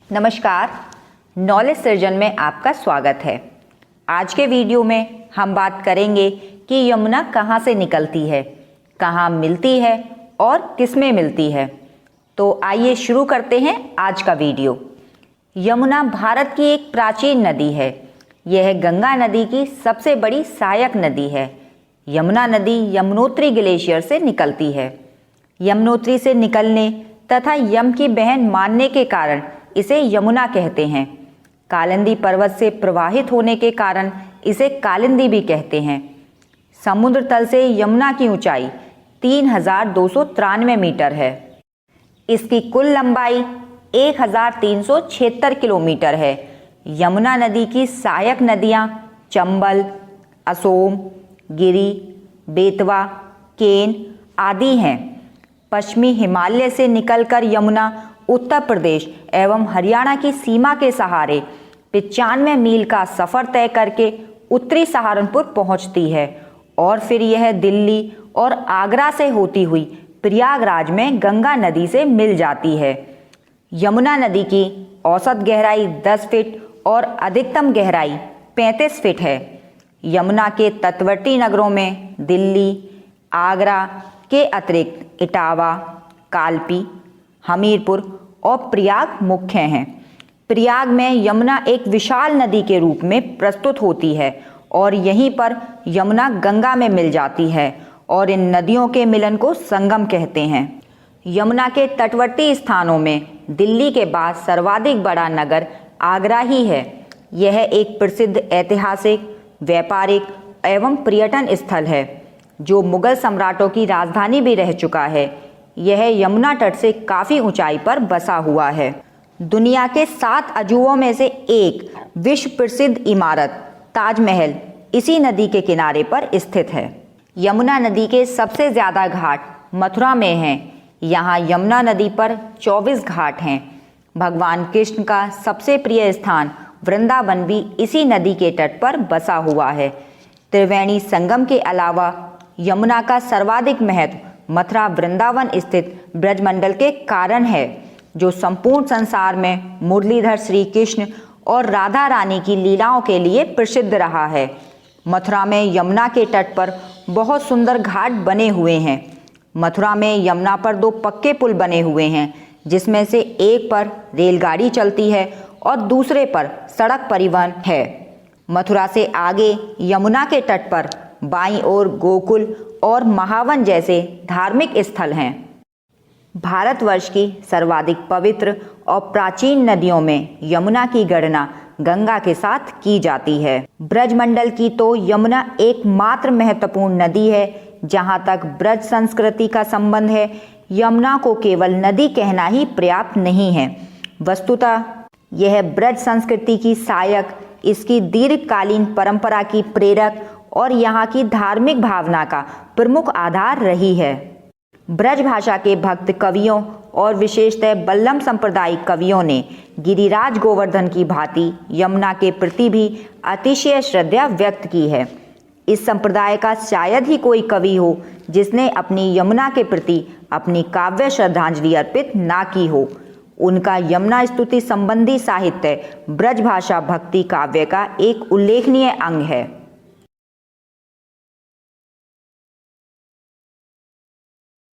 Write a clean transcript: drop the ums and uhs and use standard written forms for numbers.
नमस्कार, knowledge surgeon में आपका स्वागत है। आज के वीडियो में हम बात करेंगे कि यमुना कहाँ से निकलती है, कहाँ मिलती है और किसमें मिलती है। तो आइए शुरू करते हैं आज का वीडियो। यमुना भारत की एक प्राचीन नदी है। यह गंगा नदी की सबसे बड़ी सहायक नदी है। यमुना नदी यमुनोत्री ग्लेशियर से निकलती है। यमुनोत्री से निकलने तथा यम की बहन मानने के कारण इसे यमुना कहते हैं। कालिंदी पर्वत से प्रवाहित होने के कारण इसे कालिंदी भी कहते हैं। समुद्र तल से यमुना की ऊंचाई 3293 मीटर है। इसकी कुल लंबाई 1376 किलोमीटर है। यमुना नदी की सहायक नदियां चंबल, असोम, गिरी, बेतवा, केन आदि हैं। पश्चिमी हिमालय से निकलकर यमुना उत्तर प्रदेश एवं हरियाणा की सीमा के सहारे 95 मील का सफर तय करके उत्तरी सहारनपुर पहुंचती है और फिर यह दिल्ली और आगरा से होती हुई प्रयागराज में गंगा नदी से मिल जाती है। यमुना नदी की औसत गहराई 10 फीट और अधिकतम गहराई 35 फीट है। यमुना के तटवर्ती नगरों में दिल्ली, आगरा के अतिरिक्त इटावा, कालपी, हमीरपुर और प्रयाग मुख्य हैं। प्रयाग में यमुना एक विशाल नदी के रूप में प्रस्तुत होती है और यहीं पर यमुना गंगा में मिल जाती है और इन नदियों के मिलन को संगम कहते हैं। यमुना के तटवर्ती स्थानों में दिल्ली के बाद सर्वाधिक बड़ा नगर आगरा ही है। यह एक प्रसिद्ध ऐतिहासिक, व्यापारिक एवं पर्यटन स्थल है जो मुगल सम्राटों की राजधानी भी रह चुका है। यह यमुना तट से काफ़ी ऊंचाई पर बसा हुआ है। दुनिया के 7 अजूबों में से एक विश्व प्रसिद्ध इमारत ताजमहल इसी नदी के किनारे पर स्थित है। यमुना नदी के सबसे ज़्यादा घाट मथुरा में हैं। यहाँ यमुना नदी पर 24 घाट हैं। भगवान कृष्ण का सबसे प्रिय स्थान वृंदावन भी इसी नदी के तट पर बसा हुआ है। त्रिवेणी संगम के अलावा यमुना का सर्वाधिक महत्व मथुरा वृंदावन स्थित ब्रजमंडल के कारण है, जो संपूर्ण संसार में मुरलीधर श्री कृष्ण और राधा रानी की लीलाओं के लिए प्रसिद्ध रहा है। मथुरा में यमुना के तट पर बहुत सुंदर घाट बने हुए हैं। मथुरा में यमुना पर 2 पक्के पुल बने हुए हैं, जिसमें से एक पर रेलगाड़ी चलती है और दूसरे पर सड़क परिवहन है। मथुरा से आगे यमुना के तट पर बाईं ओर गोकुल और महावन जैसे धार्मिक स्थल हैं। भारतवर्ष की सर्वाधिक पवित्र और प्राचीन नदियों में यमुना की गणना गंगा के साथ की जाती है। ब्रजमंडल की तो यमुना एकमात्र महत्वपूर्ण नदी है। जहाँ तक ब्रज संस्कृति का संबंध है, यमुना को केवल नदी कहना ही पर्याप्त नहीं है। वस्तुतः यह ब्रज संस्कृति की सहायक, इसकी दीर्घकालीन परंपरा की प्रेरक और यहाँ की धार्मिक भावना का प्रमुख आधार रही है। ब्रज भाषा के भक्त कवियों और विशेषतः बल्लम सांप्रदायिक कवियों ने गिरिराज गोवर्धन की भांति यमुना के प्रति भी अतिशय श्रद्धा व्यक्त की है। इस संप्रदाय का शायद ही कोई कवि हो जिसने अपनी यमुना के प्रति अपनी काव्य श्रद्धांजलि अर्पित ना की हो। उनका यमुना स्तुति संबंधी साहित्य ब्रज भाषा भक्ति काव्य का एक उल्लेखनीय अंग है।